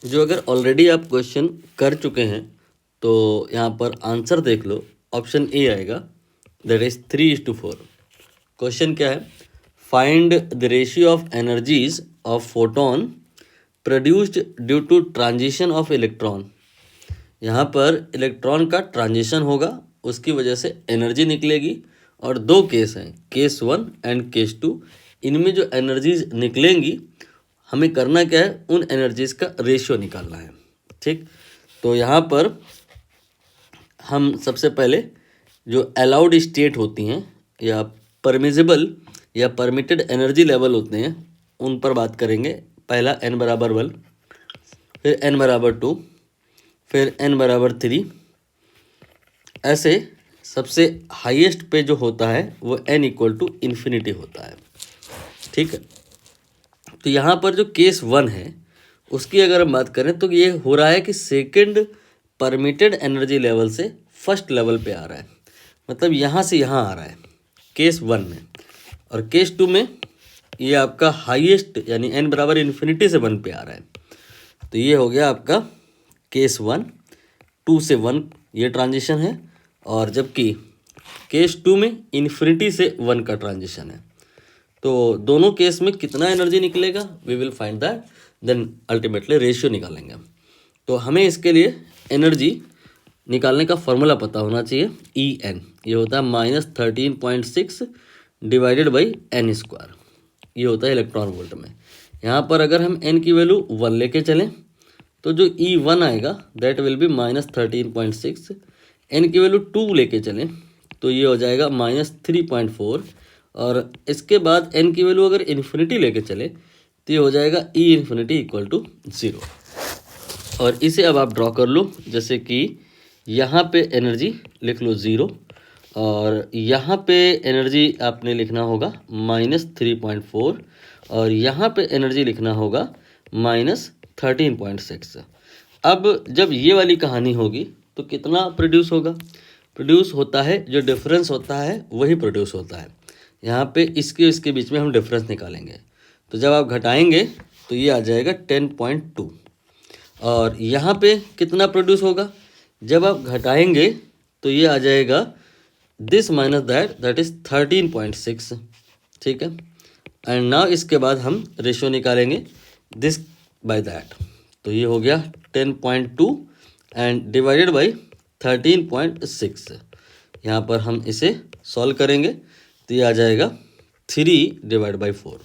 जो अगर ऑलरेडी आप क्वेश्चन कर चुके हैं तो यहाँ पर आंसर देख लो, ऑप्शन ए आएगा, दैट इज 3:4। क्वेश्चन क्या है, find the ratio of energies of photon produced due to transition of electron. यहाँ पर इलेक्ट्रॉन का ट्रांजिशन होगा, उसकी वजह से एनर्जी निकलेगी, और दो केस हैं, केस 1 एंड केस 2। इनमें जो एनर्जीज निकलेंगी, हमें करना क्या है, उन एनर्जीज का रेशियो निकालना है। ठीक, तो यहाँ पर हम सबसे पहले जो अलाउड स्टेट होती हैं या परमिजिबल या परमिटेड एनर्जी लेवल होते हैं उन पर बात करेंगे। पहला n बराबर 1, फिर n बराबर 2, फिर n बराबर 3। ऐसे सबसे हाईएस्ट पे जो होता है वो n =∞ होता है। ठीक है, तो यहाँ पर जो केस 1 है उसकी अगर हम बात करें तो ये हो रहा है कि सेकंड परमिटेड एनर्जी लेवल से फर्स्ट लेवल पे आ रहा है, मतलब यहाँ से यहाँ आ रहा है केस 1 में। और केस 2 में ये आपका हाईएस्ट यानी n बराबर ∞ से 1 पे आ रहा है। तो ये हो गया आपका केस 1, 2 से 1 ये ट्रांजिशन है, और जबकि केस 2 में ∞ से 1 का ट्रांजिशन है। तो दोनों केस में कितना एनर्जी निकलेगा, we will find that, then ultimately ratio निकालेंगे। तो हमें इसके लिए एनर्जी निकालने का फॉर्मूला पता होना चाहिए, En ये होता है -13.6 डिवाइडेड बाई n², ये होता है इलेक्ट्रॉन वोल्ट में। यहाँ पर अगर हम n की वैल्यू 1 लेके चलें तो जो E1 आएगा दैट विल बी -13.6। n की वैल्यू 2 लेके चलें तो ये हो जाएगा -3.4, और इसके बाद n की वैल्यू अगर इन्फिनिटी लेके चले तो ये हो जाएगा E∞ = 0। और इसे अब आप ड्रॉ कर लो, जैसे कि यहाँ पे एनर्जी लिख लो 0, और यहाँ पे एनर्जी आपने लिखना होगा -3.4, और यहाँ पे एनर्जी लिखना होगा -13.6। अब जब ये वाली कहानी होगी तो कितना प्रोड्यूस होगा, प्रोड्यूस होता है जो डिफरेंस होता है वही प्रोड्यूस होता है। यहाँ पे इसके बीच में हम डिफरेंस निकालेंगे, तो जब आप घटाएंगे तो ये आ जाएगा 10.2, और यहाँ पे कितना प्रोड्यूस होगा, जब आप घटाएंगे तो ये आ जाएगा दिस माइनस दैट इज 13.6। ठीक है, एंड नाउ इसके बाद हम रेशियो निकालेंगे दिस बाय दैट, तो ये हो गया 10.2 एंड डिवाइडेड बाई 13.6। यहाँ पर हम इसे सॉल्व करेंगे तो ये आ जाएगा 3 / 4।